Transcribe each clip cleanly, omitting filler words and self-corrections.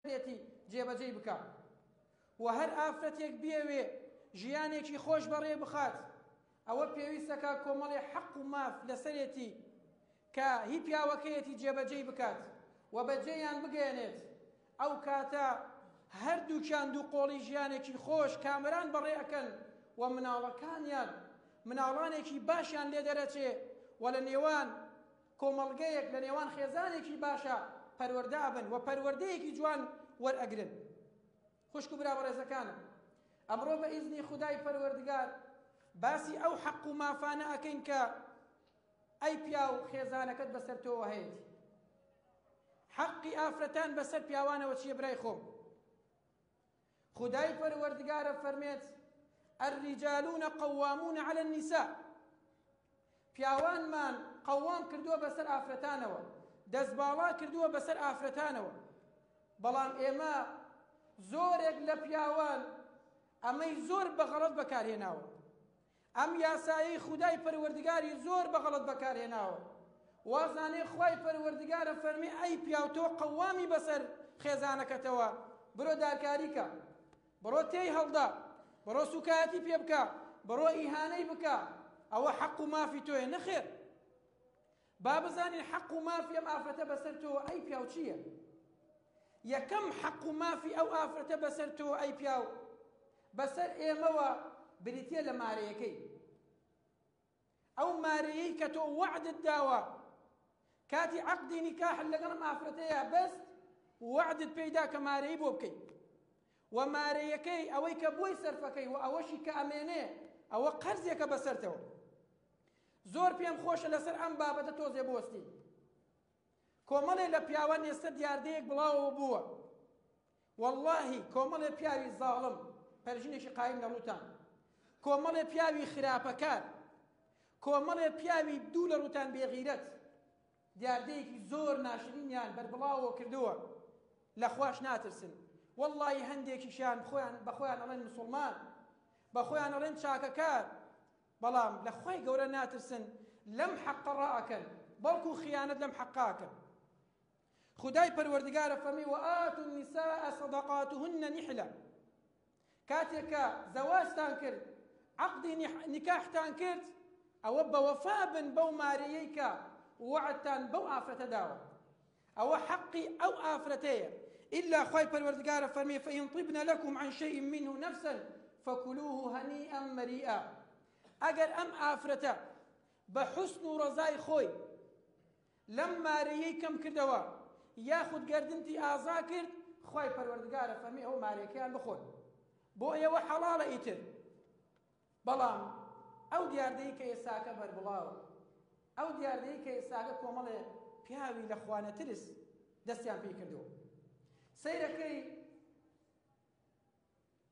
سەرێتی جێبەجێ بکە و هەر ئافرەتێک بێوێ ژیانێکی خۆش بەڕێ بخات ئەوە پێویستەکە کۆمەڵێ حەق و ماف لەسەرێتی کە هی پیاوەکەیەتی جێبەجێ بکات و بەجێیان بگەێنێت ئەو کاتە هەردووکیان دوو قۆڵی ژیانێکی خۆش کامران بەڕێ ئەکەن و مناڵەکانیان مناڵانێکی باشیان لێ دەرەچێ و لە نێوان کۆمەڵگەیەک لە نێوان خێزانێکی باشە پەروەردە بن و پەروەردەیەکی جوان وەرئەگرن. خوشک و برا بەڕێزەکانم، ئەمڕۆ بە ئیزنی خودای پەروەردگار باسی ئەو حەق و مافانە ئەکەین کە ئەی پیا و خێزانەکەت بەسەر تۆوە هەیەی. حەقی ئافرەتان بەسەر پیاوانەوە چییە برای خۆم؟ خودای پەروەردگارە فەرمێت الرجالون قوامون على النساء. پیاوانمان قوام کردووە بەسەر ئافرەتانەوە، دەستباڵا کردووە بەسەر ئافرەتانەوە. بەڵام ئێمە زۆرێک لە پیاوان ئەمەی زۆر بەغەڵەت بەکارهێناوە، ئەم یاسایی خودای پەروەردگاری زۆر بەغەڵەت بەکارهێناوە. وازانێ خوای پەروەردگارە فەرمی ئەی پیاو تۆ قەوامی بەسەر خێزانەکەتەوە، بڕۆ دارکاری کە، بڕۆ تێی هەڵدا، بڕۆ سوکایەتی پێ بکە، بڕۆ ئیهانەی بکە، ئەوە حەق و مافی تۆیە. نەخێر، با بزانین حەق و مافی ئەم ئافرەتە بەسەر تۆ ئەی پیاو چییە؟ یەکەم حەق و مافی ئەو ئافرەتە بەسەر تۆ ئەی پیاو بەسەر ئێمەوە بریتە لە مارەیەکەی. ئەو مارەیەی کە تۆ وعدت داوە کاتی عەقدی نیکاح لەگەڵ ئافرەتەیە بەست وعدت پێیدا کە مارەیی بۆ بکەیت و مارەیەکەی ئەوەی کە بۆی سەرفەکەی و ئەوەشی کە ئەمێنێ ئەوە قەرزێکە بەسەرتەوە. زۆر پێم خۆشە لەسەر ئەم بابەتە تۆزێ بوەستی. کۆمەڵێ لە پیاوان ئێستا دیاردەیەک بڵاوەوە بووە، وەڵڵاهی کۆمەڵێ پیاوی زاڵم پەرژینێکی قایم لە ڕووتان، کۆمەڵێ پیاوی خراپەکار، کۆمەڵێ پیاوی دوو لە ڕووتان بێغیرەت دیاردەیەکی زۆر ناشرینیان بەربڵاوەوە کردووە، لە خوش ناترسن. وەڵڵاهی هەندێکیشیان بەخۆیان ئەڵێن موسڵمان، بەخۆیان ئەڵێن چاکەکار، بەڵام لە خوای گەورە ناترسن، لەم حەقە ڕائەکەن، بەڵکو خیانەت لەم حەقاکەن. خدای پەروەردگارە فەرمی وآتوا النساء صدقاتهن نحلة. کاتێککە زەواجتان کرد، عەقدی نیکاحتان کرد، ئەوە بەوەفا بن بەو مارەیەی کە وعدتان بەو ئافرەتە داوە، ئەوە حەقی ئەو ئافرەتەیە. إلا خوای پەروەردگارە فەرمی فإن طبن لكم عن شيء منه نفسا فكلوه هنيئا مريئا. ئەگەر ئەم ئافرەتە بە حوسن و ڕەزای خۆی لەم مارەیەی کەم کردەوە یاخود گەردنتی ئازا کرد، خوای پەروەردگارە فەرمی ئەو مارەیەکەیان بخۆن، بۆ ئێوە حەڵاڵە ئیتر. بەڵام ئەو دیاردەی کە ئێساکە بەربڵاوە، ئەو دیاردەی کە ئێساکە کۆمەڵێ پیاوی لە خوانەترس دەستیان پێی کردەوە، سەیرەکەی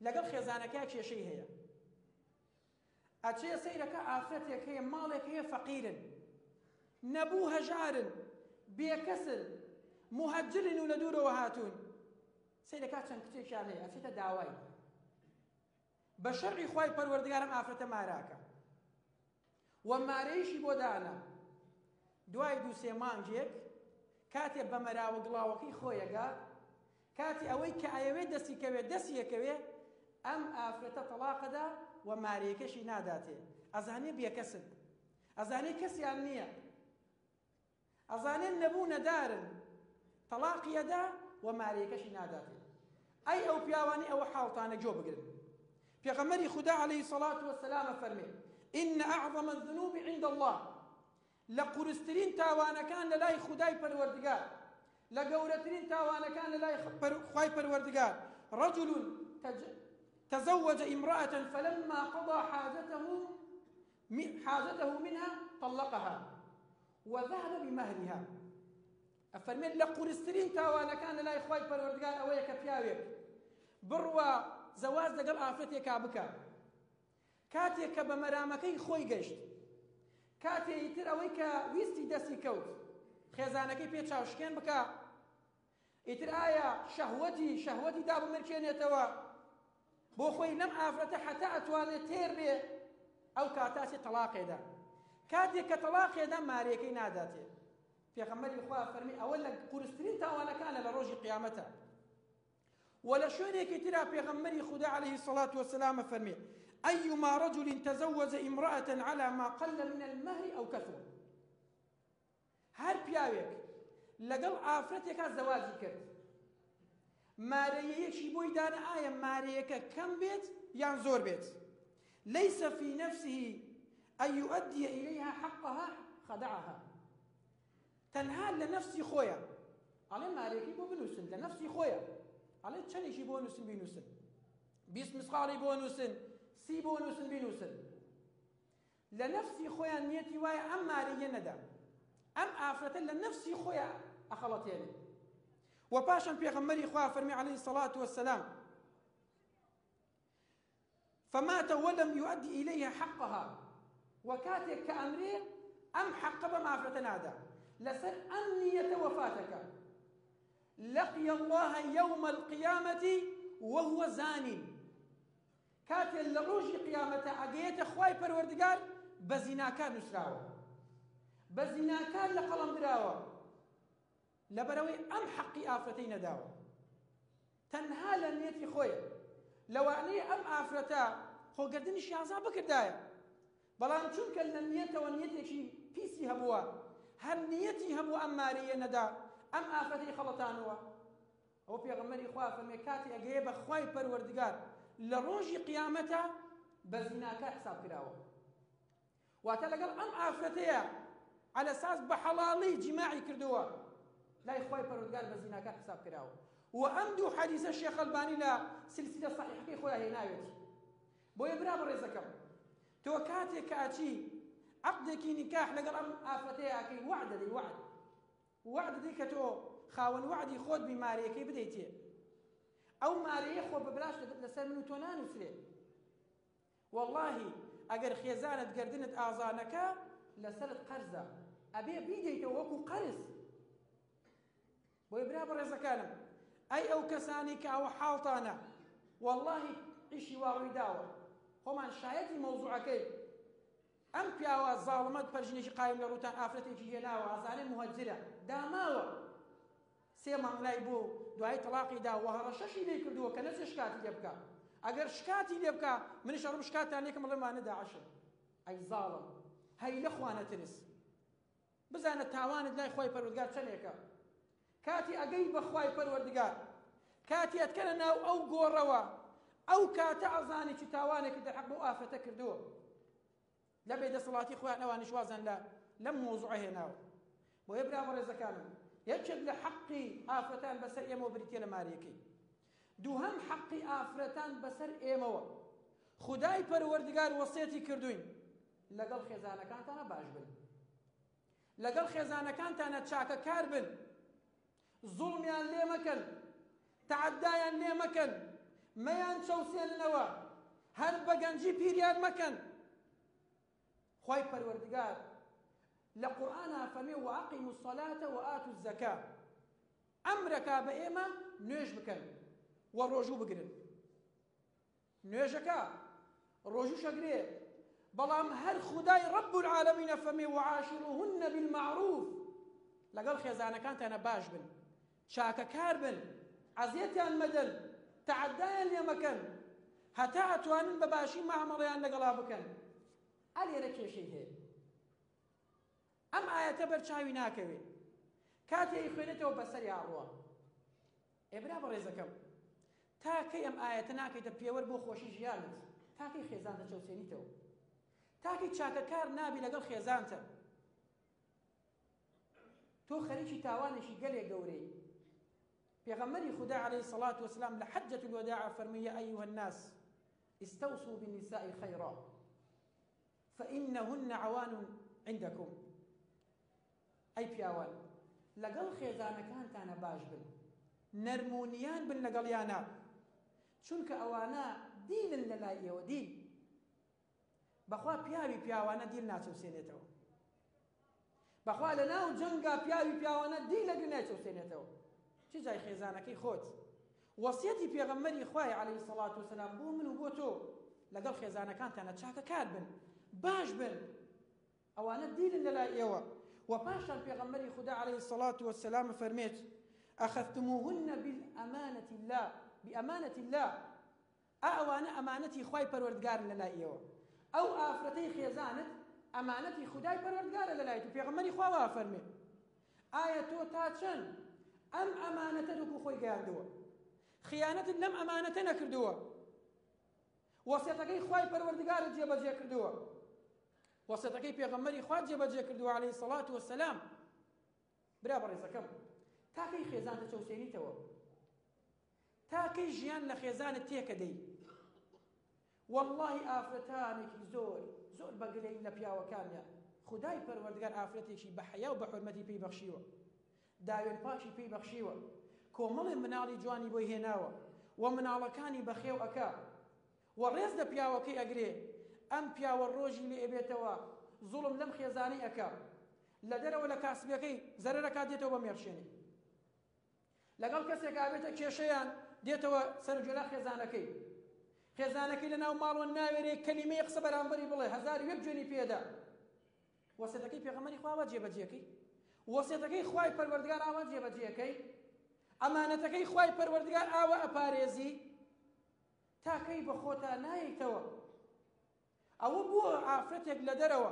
لەگەڵ خێزانەکە کێشەی هەیە، ئەچێ سەیرەکە ئافرەتێک هەیە ماڵێک هەیە فەقیرن، نەبوو هەژارن، بێکەسن، مهەجرن و لە دوورەوە هاتوون، سەیرەکە چەند کچێکیان هەیە ئەچێتە داوای بە شەرعی خوای پەروەردگارم ئافرەتە ماراکە و مارەیەشی بۆ دانا. دوای دوو سێ مانگێک کاتێ بە مەراوە گڵاوەکەی خۆیەگا، کاتی ئەوەی کە ئەیەوێ دەستی کەوێ دەستی یەکەوێ، ئەم ئافرەتە تەلاقەدا و مارەیەکەشی ناداتێ. ئەزانێ بێکەسن، ئەزانێ کەسیان نییە، ئەزانێن نەبوو نەدارن، تەلاقیەدا و مارەیەکەشی ناداتێ. ئەی ئەو پیاوانی ئەوە حاڵتانە جۆ بگرن. پێغەمبەری خوددا عەلەیهی سەڵات وەسەلام فەرمێ إن أعظم الذنوب عند الله. لە قورسترین تاوانەکان لە لای خودای پەروەردگار، لە گەورەترین تاوانەکان لە لای خوای پەروەردگار رجل تزوج امرأة فلما قضى حاجته منها طلقها وذهب بمهرها. ئەفەرمێت لە قورسترین تاوانەکان لە لای خوای پەروەردگار ئەوەیە کە پیاوێک بڕوە زەواج لەگەڵ ئافرەتێکا بکە، کاتێک کە بە مەرامەکەی خۆی گەشت، کاتێ ئیتر ئەوەی کە ویستی دەستی کەوت خێزانەکەی پێ چاوشکێن بکە، ئیتر ئایا شەهوەتی دابمرکێنێتەوە بۆ خۆی لەم ئافرەتە حتا ئەتوانێت تێر بێ، ئەو کاتاسی تەلاقێدا. کاتێک کە تەلاقێدا مارەیەکەی ناداتێ. پێغەمبەری خوا فەرمی ئەوە لە قورسترین تاوانەکانە لە ڕۆژی قیامەتە. ولا شوێنێکی ترا پێغەمبەری خوددا عليه الصلاة والسلام فەرمێ أيما رجل تزوج امرأة على ما قل من المهر أو كثر هر پیاوێک لەگەڵ ئافرەتێکا زەواجی کرد مارەیەیەکی بۆی دانا ئایا مارەیەکە کەم بێت یان زۆر بێت ليس في نفسه أن يؤدي إليها حقها خدعها تەنها لە نەفسی خۆیە ئەڵێ مارەیەکی بۆ بنووسن لە نەفسی خۆیە ئەڵێ چەندێکی بۆ نووسن بینووسن 20 مسقاڵی بۆ نووسن 30 بۆ نووسن بینووسن لە نەفسی خۆیان نیەتی وایە ئەم مارەیە نەدا ئەم ئافرەتە لە نەفسی خۆیە ئەخەڵەتێنێ و پاشان پێغەمبەری خوا فەرمی عليه الصلاة والسلام فمات ولم يؤدي إليها حقها وكاتك كأمري أم حق بما أفرت نادا لسر أمنية وفاتك لقي الله يوم القيامة وهو زان كاتل لروج قيامته أجيت خواي پروردگار بزناكا نسراو بزناكا لقلم دراو لبروي أم حقي آفرتين داو تنها لنيتي خوي لو أني أم آفرتا خو قردني شيازا بكردايا بلان چونك النية ونيتي شي بيسي هبوا هر نيتي هبوا أم ماريا ندا أم آفرتي خلطانوا أو بيغمري خواه فميكاتي أجيب خواي پروردگار لروج قيامته بزناكا حساب كراو واتلقل أم آفرتيا على أساس بحلالي جماعي كردوا لا إخوائي پروردگار بزناكا حساب كراو وأمدو حديث الشيخ الباني لا سلسلة صحيحة كي خويا هنايوتي بو يبراب الرزكم تو كاتي كاتي عقدك نكاح لقل أم آفرتيا كي وعد دي وعد دي كتو خاون وعدي خود بماريه كي بديتي أو ماريه خو ببلاش لسر منو تونان وسري والله أجر خيزانة قردنت أعزانك لسرت قرزة أبي بيديته وكو قرز ويبراب الرزكانم أي أو كسانك أو حالطانا والله إشي وارويداوة همان شايتي موضوعكي أم بياوا الظالمات برجنيش قايم لروتان آفرتي جيناوا أزاني مهجرة داماوا سيمان لايبو دعاي طلاقي دا وهرششي لي كردوا كنز شكاتي ليبكا أجر شكاتي ليبكا من شرب شكاتي عليكم الله ما ندى عشر أي ظالم هاي الأخوانة تنس بزانة تاوان لا إخوي پروردگار چنيكا كاتي أجيب إخوي پروردگار كاتي أتكلنا أو قوروا أو كاتا أزاني تاوانك در حق بوافة كردوا لا بيد صلاتي إخوان نواني شوازن لا لم موضوعه ناو ويبرا برزكانم يجد لحقي آفرتان بسر إيمو بريتي لماريكي دوهم حقي آفرتان بسر إيمو خداي پروردگار وصيتي كردوين لقل خزانة كانت أنا باش بن لقل خزانة كانت أنا تشاكا كاربن ظلميان ليه مكن تعدايان ليه مكن ميان شوسين نوا هل بقنجي بيريان مكن خواي پروردگار لقرآن فمي وأقيموا الصلاة وآتوا الزكاة أمرك بإيما نيش بكن والرجو بقرن نيشكا الرجو شقري بلام هل خداي رب العالمين فمي وعاشروهن بالمعروف لقال خيزانة كانت أنا باش بن شاكا كاربن عزيتيان مدن تعدايان يمكن هتا أتوانن بباشي معمريان لقلا بكن ألي ركي شيء هي أم آية برشاوي ناكوي كاتي يخوينته بسري عروة إبرا بريزكم تاكي أم آية ناكي تبيور بو خوشي جيالت تاكي خيزان تشوسينيتو تاكي تشاكا كار نابي لقل خيزانته تو خريشي تاوانشي قلي قوري بيغمري خدا عليه الصلاة والسلام لحجة الوداع فرمي أيها الناس استوصوا بالنساء خيرا فإنهن عوان عندكم أي بياوان لقل خيزانا كانت أنا باش بن نرمونيان بن لقليانا شنك أوانا دين للاية ودين بخوا بياوانا دين ناتو سينيتو بخوا لناو جنگا بياوانا دين لقناتو سينيتو چی جای خێزانەکەی خۆت وەسیەتی پێغەمبەری خوای عەلەیهی سەڵات وسەلام بۆ من و بۆ تۆ لەگەڵ خێزانەکانتانە چاکە کار بن باش بن ئەوانە دیرن لەلای ئێوە و پاشان پێغەمبەری خوددا عەلەیهی سەڵات وسەلام فەرمێت ئەخەذتموهن بالأمانة الله بأمانة الله أوانا أمانتي خواي پروردگار للايو أو آفرتي خيزانت أمانتي خداي پروردگار للايو في غمري خوا وافرمي آية تاتشن أم أمانتك خوي قاردوا خيانة لم أمانتنا كردوا وسيطكي خواي پروردگار جيبجي كردوا وسيطكي في غمري خوا جيبجي كردوا عليه الصلاة والسلام برابر رزقكم تاكي خيزانت توسيني تو تاكي جيان لخيزان تيكدي والله آفرتانك زور بقلي لبيا وكاميا خداي پروردگار آفرتيشي بحيا وبحرمتي بي بخشيوه داوين باشي بي بخشيوه كومل منالي جواني بوي هناوه ومنالكاني بخيو أكا والرز لبيا وكي أقري أم بيا والروجي لإبيتوا ظلم لم خيزاني أكا لدر ولا كاسبيكي زررك ديتو بميرشيني لقال كسيك أبيتك كيشيان ديتو سرجلا خيزانكي لنا ومال والناويري كلمة يقصب الأنبري بالله هزار يبجني بيدا وسيتكي في غمري خوا وجه بجيكي وسيتكي خواي پروردگار آوا جه بجيكي أمانتكي خواي پروردگار آوا أباريزي تاكي بخوتا نايتوا أو بو عافرتك لدروا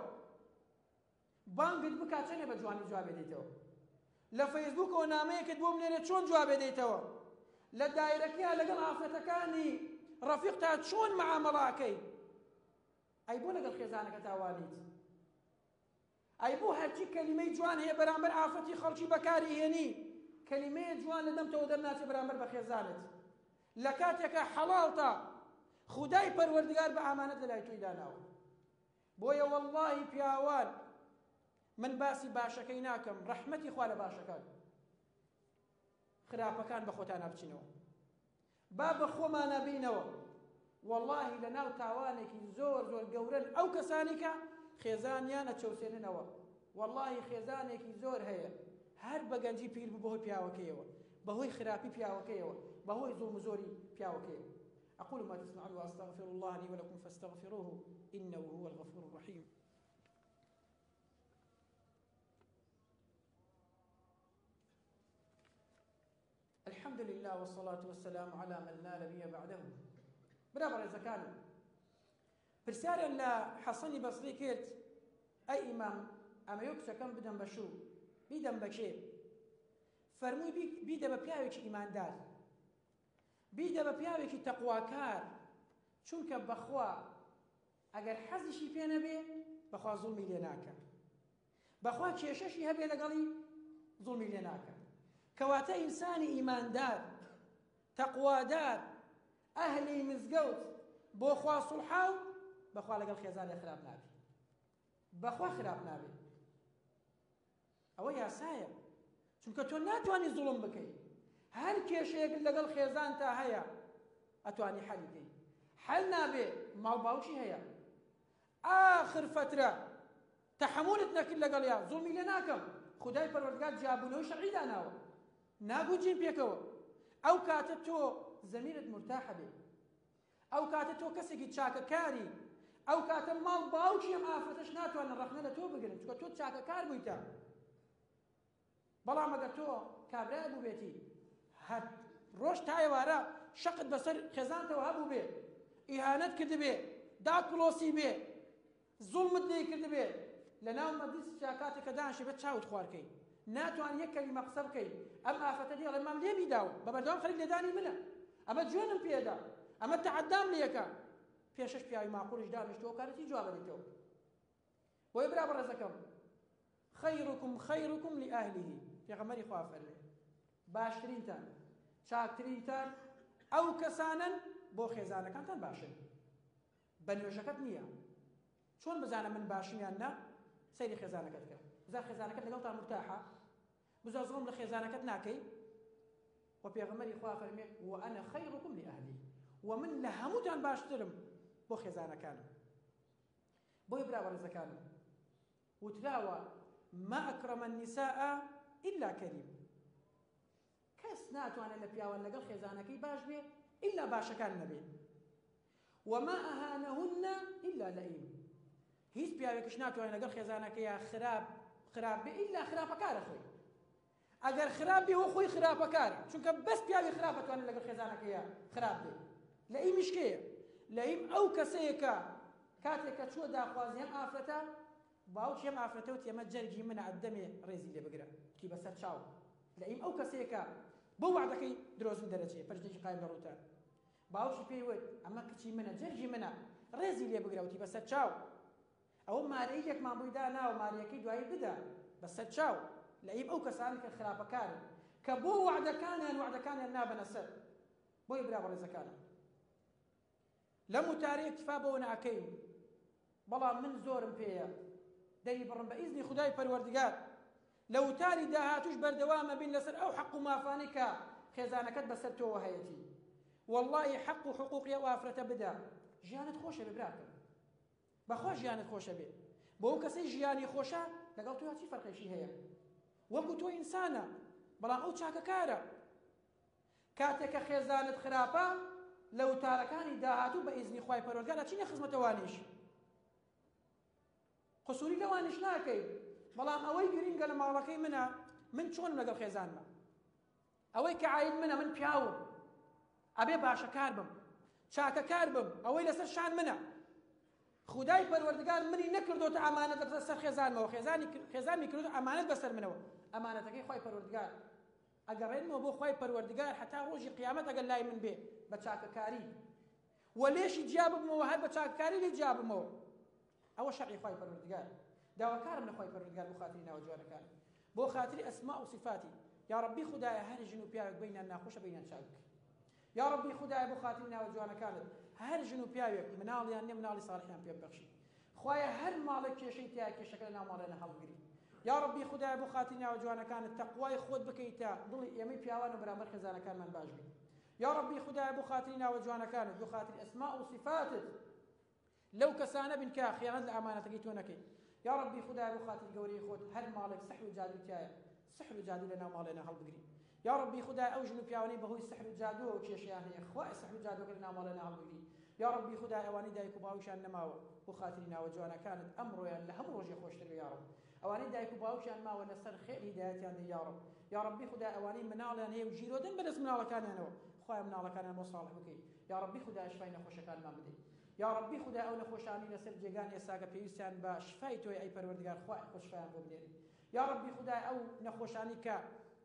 بانقد بكاتشني بجواني جواب ديتوا لفيسبوك وناميك دبو منين شون جواب ديتوا لدائركيها لقل عافرتكاني رفيقتها شون معاملاكي أي بو لقل خيزانك تاوانيت أي بو هرچی كلمة جوان هي برامبر عافتي خلشي بكاري هني كلمة جوان لدمت ودمناتي برامبر بخيزانت لكاتك حلالتا خداي پروردگار بأمانة لا يتويداناو بويا والله بياوان من باسي باشكيناكم رحمتي خوال باشكان خرافكان بخوتانا بچينو باب خو ما نبينو والله لناو تاوانك زور قورن أو كسانك خێزانیان ئەچەوسێننەوە والله خێزانێکی زۆر هەیە هەر بەگەنجی پیر بەهۆی پیاوەکەیەوە بەهۆی خراپی پیاوەکەیەوە بەهۆی زوڵم و زۆری پیاوەکەیەوە أقول ما تسمعون وأستغفر الله لي ولكم فاستغفروه إنه هو الغفور الرحيم الحمد لله والصلاة والسلام على من لا نبي بعده برابر إذا كانوا برسالة لحسن بصري كيرت أي إمام أما يكسى كم بدن بشو بيدن بكشي فرموي بيدا ببياوك إيمان دار بيدا ببياوك تقواكار چونك بخوا أجر حزشي فينا بي بخوا ظلمي لناكا بخوا كيششي هبي لقلي ظلمي لناكا كواتا إنساني إيمان دار تقوى دار أهلي مزقوت بوخوا صلحاو بخوا لقل خيزاني خراب نابي بخوا خراب نابي أو يا ساير چونکە تۆ ناتوانانی زوڵم بکەی هەر کێشەیەک لەگەڵ خێزان تا هەیە ئەتوانی حەلی بکەی حەل نابێ ماڵ باوکی هەیە ئاخر فترە تەحەمولت نەکرد لەگەڵیا زوڵمی لێ ناکەم خودای پەروەردگار جیابوونەوەی شەرعی داناوە ناگوجین پێکەوە ئەو کاتە تۆ زەمیرت مرتاحە بێ ئەو کاتە تۆ کەسێکی چاکەکاری ئەو کاتە ماڵ باوکی ئەم ئافرەتەش ناتوانن ڕەخنە لە تۆ بگرن چونکە تۆ چاکەکار بوویتە بەڵام ئەگەر تۆ کابرای بوو بێتی هەر ڕۆژ تا ئێوارە شەقت بەسەر خێزانتەوە هەبوو بێ ئیهانەت کرد بێ داکڵۆسی بێ زوڵمت لێ کرد بێ لە ناو مەجلیس کاتێک کە دانیشی بێت چاوت خوارکەی ناتوان یەک کەلیمە قسە بکەی ئەم ئافەتە دێڵێ مام لێ بیداوە بە بەردەوام خەریک لێدانی منە ئەمە جوێنم پێدا ئەمە تەعەدام لێکە پێشەش پیاوی ماقوڵش دانیشتەوە کارەتی جواب بدەیتەوە بۆیە برا بەڕێزەکەم خيركم لأهله پێغەمبەری خوا فەرمێ باشترینتان چاکترینتان ئەو کەسانن بۆ خێزانەکانتان باشن بە نوێژەکەت نییە چۆن بزانە من باشم یان نا سەیری خێزانەکەت کە بزان خێزانەکەت لەگەڵتان مرتاحە بزان زوڵم لە خێزانەکەت ناکەی و پێغەمبەری خوا فەرمێ وأنا خيركم لأهلي ومن لە هەمووتان باشترم بۆ خێزانەکانم بۆیە برا بەڕێزەکانم وتراوە ما أكرم النساء إلا كريم كس ناتوانا لبياوان لقل خيزانكي باش بي إلا باشا كان نبي وما أهانهن إلا لئيم هيس بياوكش ناتوانا لقل خيزانكي خراب بي إلا خراب كار أخوي ئەگەر خراپ بێ وە خۆی خراپەکارە چونکە بەس پیاوی خراپ ئەتوانێت لەگەڵ خێزانەکەیە خراپ بێ لە ئیم میشکەیە لە ئیم ئەو کەسەیەکە کاتێک کە چووە داخوازی هەم ئافرەتە باوکی هەم ئافرەتە وتی ئەمە جەرگی منە ئەدەمێ ڕێزی لێ بگرە کی بەسەر چاو لە ئیم ئەو کەسەیەکە بۆ وعدەکەی درۆزن دەرەچێ پەرشتێکی قایم لەڕووتە باوکی پێی وت ئەمە کچی منە جەرگی منە ڕێزی لێ بگرە وتی بەسەر چاو ئەوە مارەی یەکمان بووی دا ناوە مارەیەکەی دوایی بدە بەسەر چاو لە ئیم ئەو کەسانی کە خراپەکارن کە بۆ وعدەکانیان نابەنە سەر بۆی برا بەڕێزەکانم لەم وتارەیە اکتفا بەوە ناکەین بەڵام من زۆرم پێیە دەری بڕم بە ئیزنی خودای پەروەردگار لە وتاری داهاتوش بەردەوامە بین لەسەر ئەو حەق و مافانی کە خێزانەکەت بەسەر تۆوە هەیەتی والله حەق و حقوقی ئەو ئافرەتە بدە ژیانت خۆشە بێ براکەم بەخۆ ژیانت خۆشە بێ بۆ ئەو کەسەی ژیانی خۆشە لەگەڵ تۆ چی فەرقێکی هەیە وەکو تۆ ئینسانە بەڵام ئەو چاکەکارە کاتێک کە خێزانت خراپە لە وتارەکانی داهاتوو بە ئیزنی خوای پەروەردگار ئەچینە خزمەتەوانیش قسووری لەوانیش ناکەی بەڵام ئەوەی گرینگە لە ماڵەکەی منە من چۆنم لەگەڵ خێزانمە ئەوەی کە عاید منە من پیاوم ئەبێ باشەکار بم چاکەکار بم ئەوەی لەسەر شان منە خودای پەروەردگار منی نەکردوتە ئەمانەت لەسەر خێزانمەوە خێزانی کردوتە ئەمانەت بەسەر منەوە ئەمانەتەکەی خوای پەروەردگار ئەگەڕێنمەوە بۆ خوای پەروەردگار حتا ڕۆژی قیامەت ئەگەر لای من بێ بە چاکەکاری وە لێشی جیا ببمەوە هەر بە چاکەکاری لێ جیا بمەوە ئەوە شەرعی خوای پەروەردگار داواکارم لە خوای پەروەردگار بۆ خاتری ناوە جوانەکان بۆ خاتری ئەسما و صفاتی یا ربی خدایە هەر ژن و پیاوێک بینیان ناخۆشە بینیان چاک یا ربی خدایە بۆ خاتری ناوە جوانەکانت هەر ژن و پیاوێک مناڵیان نێ مناڵی ساڵحیان پێ ببەخشی خوایە هەر ماڵێک کێشەی تیا کێشەکە لە ناو ماڵێنە هەڵبگری یا ربی خدایە بۆ خاتری ناوە جوانەکانت تەقوای خۆت بکەیتە دڵی ئێمەی پیاوان و بەرامبەر خێزانەکانمان باش بێت یا ربی خدایە بۆ خاتری ناوە جوانەکانت بۆ خاتری ئەسما و صفاتت لەو کەسانە بن کە خیانەت لە ئامانەتەکەی تۆ نەکەی یا ربی خدایە بۆ خاتری گەورەی خۆت هەر ماڵێک سەحر و جادو تایە سحر و جادو لە ناو ماڵێنە هەڵبگری یا ربی خدایە ئەو ژن و پیاوانەی بەهۆی سحر و جادو و کێشەیان هەیە خوای سحر و جادوەکە لە ناو ماڵێنە هەڵبگری یا ربی خدایە ئەوانەی دایک و باوکیان نەماوە بۆ خاتری ناوە جوانەکانت ئەمڕۆیان لە هەموو ڕۆژێ خۆشتر بێ یا رب ئەوانەی دایک و باوکیان ماوە لەسەر خێر هیدایەتیان دێ یا رب یا ربی خدایە ئەوانەی مناڵیان هەیە و ژیرۆدەن بەدەست مناڵەکانیانەوە خوای مناڵەکانیان بۆ ساڵح بکەی یا ربی خدایە شفای نەخۆشەکانمان بدەی یا ربی خدای ئەو نەخۆشانی لەسەر جێگان ئێساکە پێویستیان بە شفای تۆی ئەی پەروەردگار خوای خۆ شفایان بۆ بدێنی یا ربی خدای ئەو نەخۆشانی کە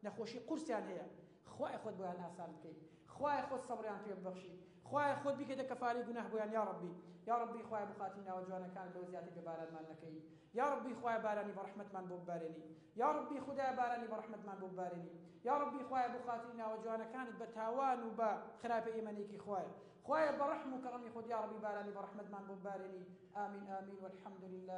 نەخۆشی قورسیان هەیە خوای خۆت بۆیان ئاسان بکەی خوای خۆت سەبریان پێ ببەخشی خوای خۆت بیکەیتە کەفارەی گوناه بۆیان یا ربی خوای بۆ خاتری ناوە جوانەکان لەو زیاتر بێبارانمان نەکەی یا ربی خوای بارانی بە ڕەحمەتمان بۆ ببارێنی یا ربی خدای بارانی بە ڕەحمەتمان بۆ ببارێنی یا ربی خوای بۆ خاتری ناوە جوانەکانت بە تاوان و بە خراپە ئێمەنێکی خوایە بە ڕەحم و کەڕەمی خۆت یا ربی بارانی بە ڕەحمەتمان بۆ ببارێنی ئامین ئامین والحەمد لله